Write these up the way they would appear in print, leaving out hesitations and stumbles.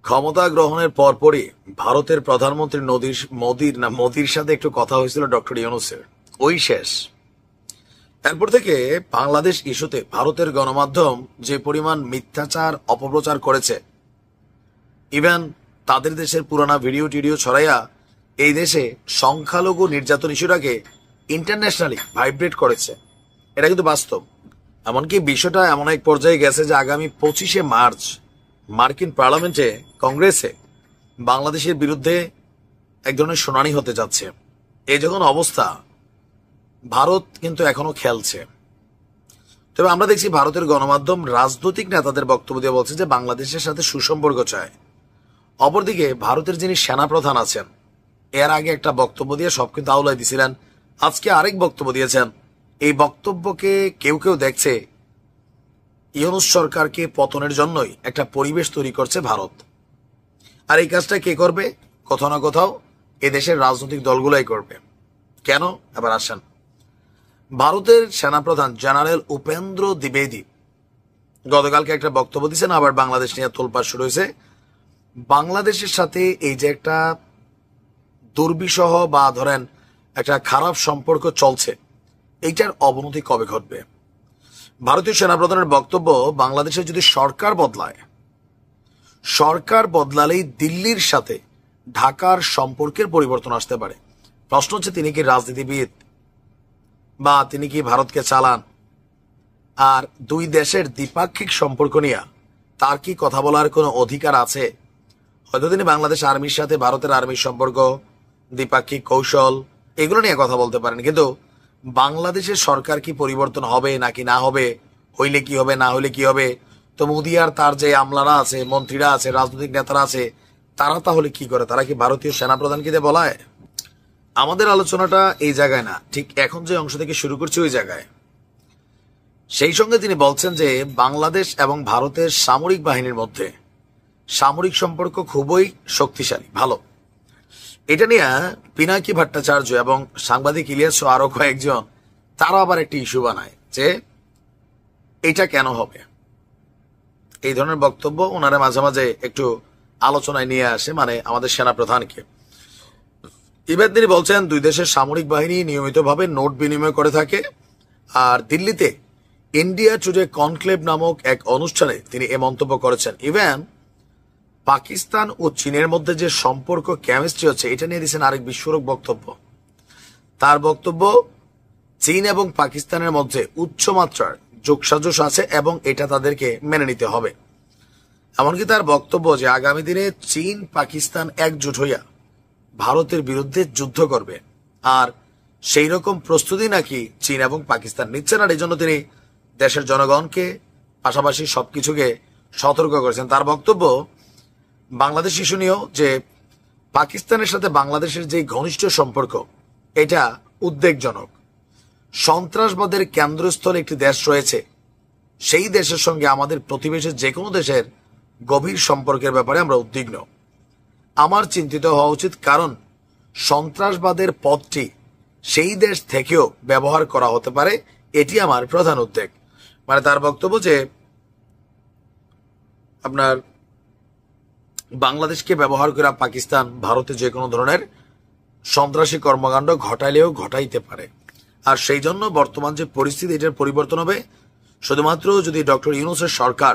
ক্ষমতা গ্রহণের পরপরই ভারতের প্রধানমন্ত্রী মোদির সাথে একটু কথা হয়েছিল ডক্টর ইউনূসের, ওই শেষ। এরপর থেকে বাংলাদেশ ইস্যুতে ভারতের গণমাধ্যম যে পরিমাণ মিথ্যাচার অপপ্রচার করেছে, ইভেন তাদের দেশের পুরানা ভিডিও টিডিও ছড়াইয়া এই দেশে সংখ্যালঘু নির্যাতন ইস্যুটাকে ইন্টারন্যাশনালি ভাইব্রেট করেছে। এটা কিন্তু বাস্তব। এমনকি বিষয়টা এমন এক পর্যায়ে গেছে যে আগামী 25শে মার্চ মার্কিন পার্লামেন্টে কংগ্রেসে বাংলাদেশের বিরুদ্ধে এক ধরনের শুনানি হতে যাচ্ছে। এই যখন অবস্থা, ভারত কিন্তু এখনো খেলছে। তবে আমরা দেখছি ভারতের গণমাধ্যম রাজনৈতিক নেতাদের বক্তব্য দিয়ে বলছে যে বাংলাদেশের সাথে সুসম্পর্ক চায়। অপরদিকে ভারতের যিনি সেনাপ্রধান আছেন, এর আগে একটা বক্তব্য দিয়ে সব কিন্তু আউলাই দিছিলেন, আজকে আরেক বক্তব্য দিয়েছেন। এই বক্তব্যকে কেউ কেউ দেখছে ইউনূস সরকারকে পতনের জন্যই একটা পরিবেশ তৈরি করছে ভারত। আর এই কাজটা কে করবে? কোথাও না কোথাও এদেশের রাজনৈতিক দলগুলাই করবে। কেন? এবার আসেন, ভারতের সেনাপ্রধান জেনারেল উপেন্দ্র দ্বিবেদী গতকালকে একটা বক্তব্য দিয়েছেন, আবার বাংলাদেশ নিয়ে তোলপাড় শুরু হয়েছে। বাংলাদেশের সাথে এই যে একটা দুর্বিষহ বা ধরেন একটা খারাপ সম্পর্ক চলছে, এইটার অবনতি কবে ঘটবে? ভারতীয় সেনাপ্রধানের বক্তব্য, বাংলাদেশের যদি সরকার বদলালেই দিল্লির সাথে ঢাকার সম্পর্কের পরিবর্তন আসতে পারে। প্রশ্ন হচ্ছে, তিনি কি রাজনীতিবিদ বা তিনি কি ভারতকে চালান? আর দুই দেশের দ্বিপাক্ষিক সম্পর্ক নিয়ে তার কি কথা বলার কোনো অধিকার আছে? হয়তো তিনি বাংলাদেশ আর্মির সাথে ভারতের আর্মির সম্পর্ক, দ্বিপাক্ষিক কৌশল, এগুলো নিয়ে কথা বলতে পারেন, কিন্তু বাংলাদেশের সরকার কি পরিবর্তন হবে নাকি না হবে, হইলে কি হবে না হইলে কি হবে, তো মোদি আর তার যে আমলারা আছে, মন্ত্রীরা আছে, রাজনৈতিক নেতারা আছে, তারা তাহলে কি করে? তারা কি ভারতীয় সেনাপ্রধানকে দিয়ে বলায়? আমাদের আলোচনাটা এই জায়গায় না, ঠিক এখন যে অংশ থেকে শুরু করছি ওই জায়গায়। সেই সঙ্গে তিনি বলছেন যে বাংলাদেশ এবং ভারতের সামরিক বাহিনীর মধ্যে সামরিক সম্পর্ক খুবই শক্তিশালী, ভালো। এটা নিয়ে পিনাকি ভট্টাচার্য এবং সাংবাদিক ইলিয়াস সহ আরো কয়েকজন তারা আবার একটি ইস্যু বানায় যে এটা কেন হবে। এই ধরনের বক্তব্য ওনারা মাঝে মাঝে একটু আলোচনায় নিয়ে আসে, মানে আমাদের সেনাপ্রধানকে। এবার তিনি বলছেন দুই দেশের সামরিক বাহিনী নিয়মিতভাবে নোট বিনিময় করে থাকে। আর দিল্লিতে ইন্ডিয়া টুডে কনক্লেভ নামক এক অনুষ্ঠানে তিনি এ মন্তব্য করেছেন। ইভেন পাকিস্তান ও চীনের মধ্যে যে সম্পর্ক, কেমিস্ট্রি হচ্ছে, এটা নিয়ে দিয়েছেন আরেক বিস্ফোরক বক্তব্য। তার বক্তব্য, চীন এবং পাকিস্তানের মধ্যে উচ্চমাত্রার যোগসাজশ আছে এবং এটা তাদেরকে মেনে নিতে হবে। এমনকি তার বক্তব্য যে আগামী দিনে চীন পাকিস্তান একজোট হইয়া ভারতের বিরুদ্ধে যুদ্ধ করবে, আর সেই রকম প্রস্তুতি নাকি চীন এবং পাকিস্তান নিচ্ছে না। এই জন্য তিনি দেশের জনগণকে পাশাপাশি সবকিছুকে সতর্ক করেছেন। তার বক্তব্য, বাংলাদেশ ইস্যু নিয়েও যে পাকিস্তানের সাথে বাংলাদেশের যে ঘনিষ্ঠ সম্পর্ক, এটা উদ্বেগজনক। সন্ত্রাসবাদের কেন্দ্রস্থলে একটি দেশ রয়েছে, সেই দেশের সঙ্গে আমাদের প্রতিবেশী যে কোনো দেশের গভীর সম্পর্কের ব্যাপারে আমরা উদ্বিগ্ন। আমার চিন্তিত হওয়া উচিত, কারণ সন্ত্রাসবাদের পথটি সেই দেশ থেকেও ব্যবহার করা হতে পারে, এটি আমার প্রধান উদ্বেগ। মানে তার বক্তব্য যে আপনার বাংলাদেশকে ব্যবহার করে পাকিস্তান ভারতে যে কোনো ধরনের সন্ত্রাসী কর্মকাণ্ড ঘটাইলেও ঘটাইতে পারে। আর সেই জন্য বর্তমান যে পরিস্থিতি, এটার পরিবর্তন হবে শুধুমাত্র যদি ডক্টর ইউনূসের সরকার,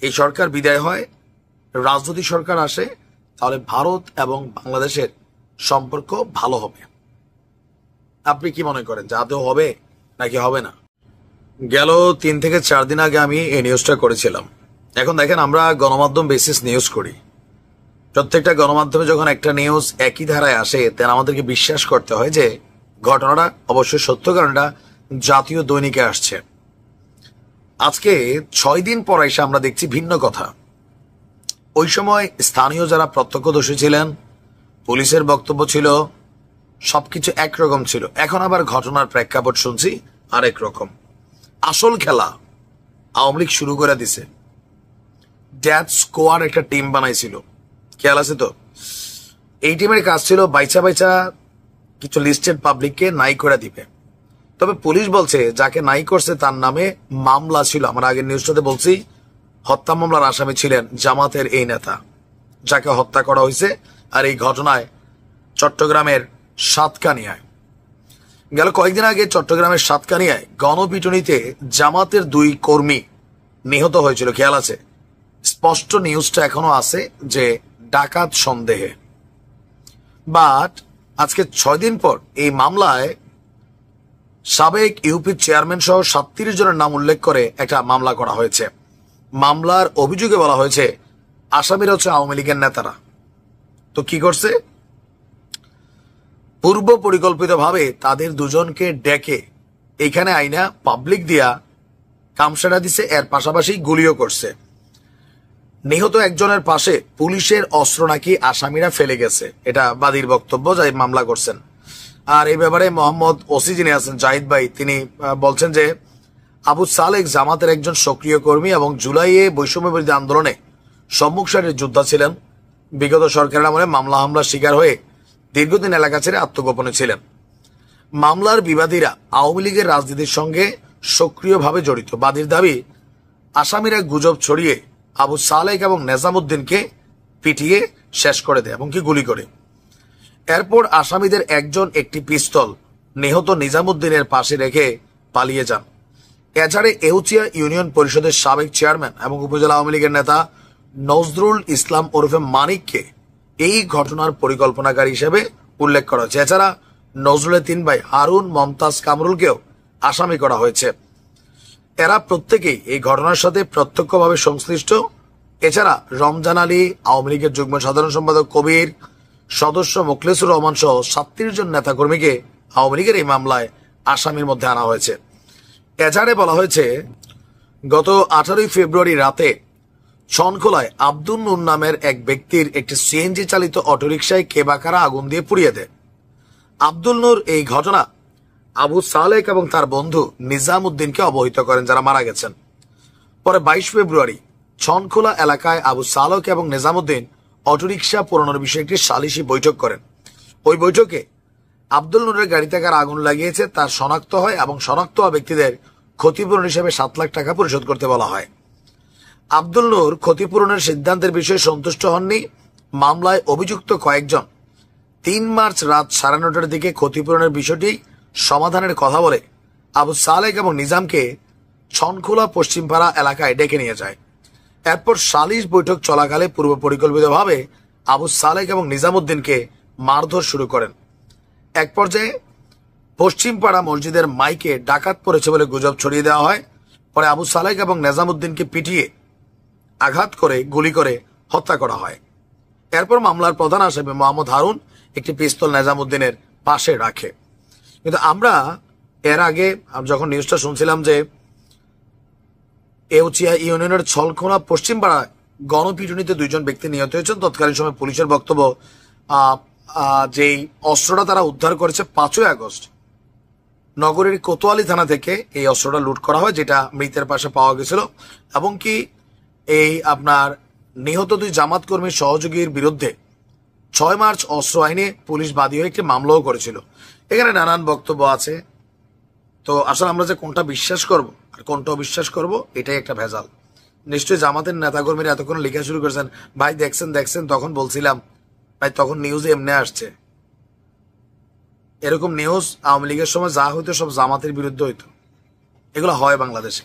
এই সরকার বিদায় হয়, রাজনৈতিক সরকার আসে, তাহলে ভারত এবং বাংলাদেশের সম্পর্ক ভালো হবে। আপনি কি মনে করেন, যে আদৌ হবে নাকি হবে না? গেল 3 থেকে 4 দিন আগে আমি এই নিউজটা করেছিলাম। এখন দেখেন, আমরা গণমাধ্যম বেসিস নিউজ করি। প্রত্যেকটা গণমাধ্যমে যখন একটা নিউজ একই ধারায় আসে, তেন আমাদেরকে বিশ্বাস করতে হয় যে ঘটনাটা অবশ্যই সত্য, কারণ এটা জাতীয় দৈনিকে আসছে। আজকে 6 দিন পর এসে আমরা দেখছি ভিন্ন কথা। ওই সময় স্থানীয় যারা প্রত্যক্ষদর্শী ছিলেন, পুলিশের বক্তব্য ছিল, সবকিছু একরকম ছিল। এখন আবার ঘটনার প্রেক্ষাপট শুনছি আরেক রকম। আসল খেলা আওয়ামী লীগ শুরু করে দিছে। ড্যাথ স্কোয়াড একটা টিম বানাইছিল, খেয়াল আছে তো? এই টিমের কাজ ছিল বাইচা কিছু লিস্টেড পাবলিককে নাই করে দিবে। তবে পুলিশ বলছে যাকে নাই করছে তার নামে মামলা ছিল। আমরা আগের নিউজটাতে বলছি, হত্যা মামলার আসামি ছিলেন জামাতের এই নেতা। যাকে হত্যা করা হয়েছে। আর এই ঘটনায় চট্টগ্রামের সাতকানিয়ায় গেল কয়েকদিন আগে চট্টগ্রামের সাতকানিয়ায় গণপিটুনিতে জামাতের 2 কর্মী নিহত হয়েছিল, খেয়াল আছে? স্পষ্ট নিউজটা এখনো আছে যে ডাকাত সন্দেহে। বাট আজকে 6 দিন পর এই মামলায় সাবেক ইউপি চেয়ারম্যান সহ 37 জনের নাম উল্লেখ করে একটা মামলা করা হয়েছে। মামলার অভিযোগে বলা হয়েছে আসামিরা হচ্ছে আওয়ামী লীগের নেতারা। তো কি করছে? পূর্ব পরিকল্পিতভাবে তাদের দুজনকে ডেকে এখানে আইনা পাবলিক দিয়া কামসাটা দিছে, এর পাশাপাশি গুলিও করছে। নিহত একজনের পাশে পুলিশের অস্ত্র নাকি আসামিরা ফেলে গেছে, এটা বাদীর বক্তব্য, যাই মামলা করছেন। আর এই ব্যাপারে মোহাম্মদ ওসি যিনি আছেন জাহিদ ভাই, তিনি বলছেন যে আবু সালেক জামাতের একজন সক্রিয় কর্মী এবং জুলাইয়ে বৈষম্য বিরোধী আন্দোলনে সম্মুখ সারির যোদ্ধা ছিলেন। বিগত সরকারের আমলে মামলা হামলার শিকার হয়ে দীর্ঘদিন এলাকা ছেড়ে আত্মগোপনে ছিলেন। মামলার বিবাদীরা আওয়ামী লীগের রাজনীতির সঙ্গে সক্রিয়ভাবে জড়িত। বাদীর দাবি আসামিরা গুজব ছড়িয়ে আবু সালেক এবং নেজামুদ্দিনকে পিটিয়ে শেষ করে দেয় এবং কি গুলি করে। এরপর আসামিদের একজন একটি পিস্তল নিহত নিজামুদ্দিনের পাশে রেখে পালিয়ে যান। এছাড়া এউচিয়া ইউনিয়ন পরিষদের সাবেক চেয়ারম্যান এবং উপজেলা আওয়ামী লীগের নেতা নজরুল ইসলাম ওরফে মানিককে এই ঘটনার পরিকল্পনাকারী হিসেবে উল্লেখ করা হয়েছে। এছাড়া নজরুলের 3 ভাই হারুন, মমতাজ, কামরুলকেও আসামি করা হয়েছে। এরা প্রত্যেকেই এই ঘটনার সাথে প্রত্যক্ষভাবে সংশ্লিষ্ট। এছাড়া রমজান আলী, আওয়ামী লীগের যুগ্ম সাধারণ সম্পাদক কবির, সদস্য মোখলেসুর রহমান সহ 37 জন নেতাকর্মীকে আওয়ামী লীগের এই মামলায় আসামির মধ্যে আনা হয়েছে। এজাহারে বলা হয়েছে গত 18 ফেব্রুয়ারি রাতে ছনখোলায় আব্দুল নূর নামের এক ব্যক্তির একটি সিএনজি চালিত অটোরিকশায় কেবাকারা আগুন দিয়ে পুড়িয়ে দেয়। আব্দুল নূর এই ঘটনা আবু সালেক এবং তার বন্ধু নিজামুদ্দিনকে অবহিত করেন, যারা মারা গেছেন। পরে 22 ফেব্রুয়ারি ছনখোলা এলাকায় আবু সালেক এবং নিজামুদ্দিন অটোরিকশা পোড়ানোর বিষয়ে একটি সালিশি বৈঠক করেন। ওই বৈঠকে আব্দুল নূরের গাড়িতে কারা আগুন লাগিয়েছে তার শনাক্ত হয় এবং শনাক্ত হওয়া ব্যক্তিদের ক্ষতিপূরণ হিসেবে 7 লাখ টাকা পরিশোধ করতে বলা হয়। আব্দুল নূর ক্ষতিপূরণের সিদ্ধান্তের বিষয়ে সন্তুষ্ট হননি। মামলায় অভিযুক্ত কয়েকজন 3 মার্চ রাত 9:30টার দিকে ক্ষতিপূরণের বিষয়টি সমাধানের কথা বলে আবু সালেক এবং নিজামকে ছনখোলা পশ্চিমপাড়া এলাকায় ডেকে নিয়ে যায়। এরপর সালিশ বৈঠক চলাকালে পূর্ব পরিকল্পিতভাবে আবু সালেক এবং নিজামুদ্দিনকে মারধর শুরু করেন। এক পর্যায়ে পশ্চিমপাড়া মসজিদের মাইকে ডাকাত পড়েছে বলে গুজব ছড়িয়ে দেওয়া হয়। পরে আবু সালেক এবং নিজামুদ্দিনকে পিটিয়ে আঘাত করে গুলি করে হত্যা করা হয়। এরপর মামলার প্রধান আসামি মোহাম্মদ হারুন একটি পিস্তল নিজামুদ্দিনের পাশে রাখে। কিন্তু আমরা এর আগে যখন নিউজটা শুনছিলাম যে এউচিয়া ইউনিয়নের ছলখোলা পশ্চিমপাড়া গণপিটুনিতে 2 জন ব্যক্তি নিহত হয়েছেন, তৎকালীন সময় পুলিশের বক্তব্য যেই অস্ত্রটা তারা উদ্ধার করেছে 5ই আগস্ট নগরীর কোতোয়ালি থানা থেকে এই অস্ত্রটা লুট করা হয়, যেটা মৃতের পাশে পাওয়া গেছিল। এবং কি এই আপনার নিহত 2 জামাত কর্মীর সহযোগীর বিরুদ্ধে 6 মার্চ অস্ত্র আইনে পুলিশ বাদী হয়ে একটি মামলাও করেছিল। এখানে নানান বক্তব্য আছে। তো আসলে আমরা যে কোনটা বিশ্বাস করব আর কোনটা অবিশ্বাস করব এটাই একটা ভেজাল। নিশ্চয়ই জামাতের নেতাকর্মীরা এতক্ষণ লেখা শুরু করেছেন, ভাই দেখছেন তখন বলছিলাম, ভাই তখন নিউজে এমনি আসছে। এরকম নিউজ আওয়ামী লীগের সময় যা হইতো সব জামাতের বিরুদ্ধে হইতো। এগুলো হয় বাংলাদেশে।